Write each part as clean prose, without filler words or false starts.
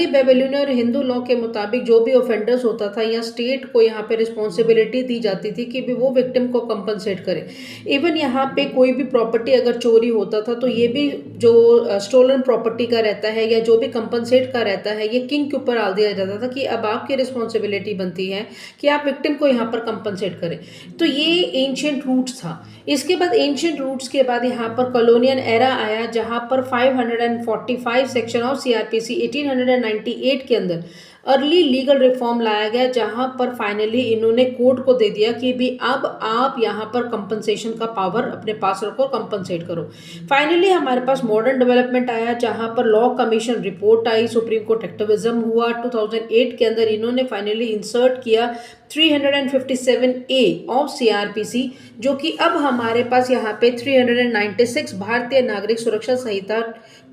Early Babylonian और Hindu law के मुताबिक जो भी ऑफेंडर्स होता था या स्टेट को यहाँ पे रिस्पॉन्सिबिलिटी दी जाती थी कि भी वो विक्टिम को कंपनसेट करे। इवन यहाँ पे कोई भी प्रॉपर्टी अगर चोरी होता था तो ये भी जो स्टोलन प्रॉपर्टी का रहता है या जो भी कंपनसेट का रहता है, ये किंग के ऊपर डाल दिया जाता था कि अब आपकी रिस्पॉन्सिबिलिटी बनती है कि आप विक्टिम को यहाँ पर कंपनसेट करें। तो ये एंशियंट रूट्स था। इसके बाद एंशियंट रूट्स के बाद यहाँ पर कॉलोनियल एरा आया, जहाँ पर 545 सेक्शन ऑफ सीआरपीसी 1898 के अंदर अर्ली लीगल रिफॉर्म लाया गया, जहां पर फाइनली इन्होंने कोर्ट को दे दिया कि भी अब आप यहां पर कंपनसेशन का पावर अपने पास रखो, कंपनसेट करो। फाइनली हमारे पास मॉडर्न डेवलपमेंट आया, जहां पर लॉ कमीशन रिपोर्ट आई, सुप्रीम कोर्ट एक्टिविज्म हुआ। 2008 के अंदर इन्होंने फाइनली इंसर्ट किया 357A ऑफ सीआरपीसी, जो कि अब हमारे पास यहाँ पे 396 भारतीय नागरिक सुरक्षा संहिता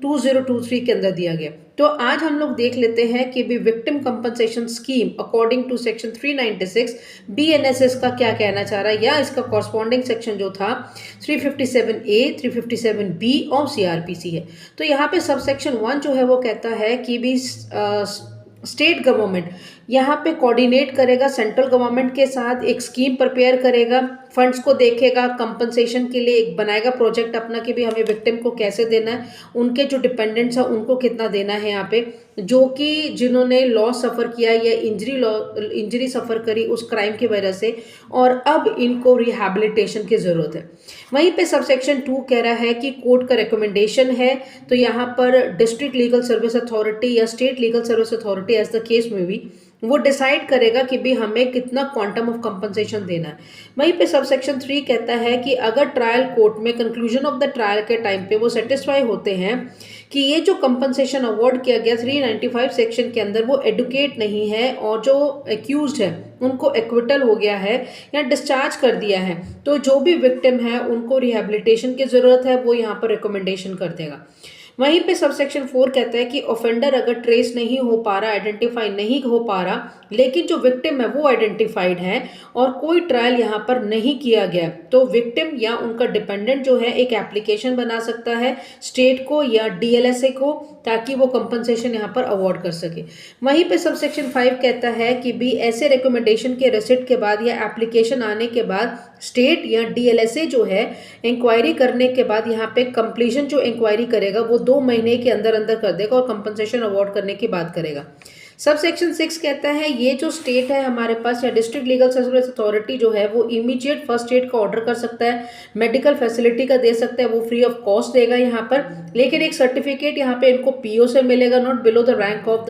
2023 के अंदर दिया गया। तो आज हम लोग देख लेते हैं कि भी victim compensation scheme according to section 396 BNSS का क्या कहना चाह रहा है, या इसका कॉरस्पॉन्डिंग सेक्शन जो था 357A 357B ऑफ सीआरपीसी है। तो यहाँ पे सब सेक्शन 1 जो है वो कहता है कि भी स्टेट गवर्नमेंट यहाँ पे कोऑर्डिनेट करेगा सेंट्रल गवर्नमेंट के साथ, एक स्कीम प्रिपेयर करेगा, फंड्स को देखेगा, कंपनसेशन के लिए एक बनाएगा प्रोजेक्ट अपना कि भी हमें विक्टिम को कैसे देना है, उनके जो डिपेंडेंट्स हैं उनको कितना देना है यहाँ पे, जो कि जिन्होंने लॉस सफ़र किया या इंजरी सफ़र करी उस क्राइम की वजह से, और अब इनको रिहैबिलिटेशन की ज़रूरत है। वहीं पे सबसेक्शन 2 कह रहा है कि कोर्ट का रिकमेंडेशन है, तो यहाँ पर डिस्ट्रिक्ट लीगल सर्विस अथॉरिटी या state legal service authority as the case में भी वो डिसाइड करेगा कि भी हमें कितना क्वांटम ऑफ कंपनसेशन देना है। वहीं पे सबसेक्शन 3 कहता है कि अगर ट्रायल कोर्ट में कंक्लूजन ऑफ द ट्रायल के टाइम पे वो सेटिस्फाई होते हैं कि ये जो कंपनसेशन अवार्ड किया गया 395 सेक्शन के अंदर वो एडुकेट नहीं है और जो एक्यूज्ड है उनको एक्विटल हो गया है या डिस्चार्ज कर दिया है, तो जो भी विक्टिम है उनको रिहैबिलिटेशन की ज़रूरत है, वो यहाँ पर रिकमेंडेशन कर देगा। वहीं पे सबसेक्शन 4 कहता है कि ऑफेंडर अगर ट्रेस नहीं हो पा रहा, आइडेंटिफाई नहीं हो पा रहा, लेकिन जो विक्टिम है वो आइडेंटिफाइड है और कोई ट्रायल यहाँ पर नहीं किया गया, तो विक्टिम या उनका डिपेंडेंट जो है एक एप्लीकेशन बना सकता है स्टेट को या डीएलएसए को, ताकि वो कंपनसेशन यहाँ पर अवार्ड कर सके। वहीं पे सबसेक्शन 5 कहता है कि भी ऐसे रिकमेंडेशन के रिसिट के बाद या एप्लीकेशन आने के बाद स्टेट या डीएलएसए जो है इंक्वायरी करने के बाद यहाँ पे कंप्लीशन जो इंक्वायरी करेगा वो 2 महीने के अंदर अंदर कर देगा और कंपनसेशन अवार्ड करने की बात करेगा। सब सेक्शन 6 कहता है ये जो स्टेट है हमारे पास या डिस्ट्रिक्ट लीगल सर्विस अथॉरिटी जो है वो इमीडिएट फर्स्ट एड का ऑर्डर कर सकता है, मेडिकल फैसिलिटी का दे सकता है, वो फ्री ऑफ कॉस्ट देगा यहाँ पर, लेकिन एक सर्टिफिकेट यहाँ पे इनको पीओ से मिलेगा, not below the rank of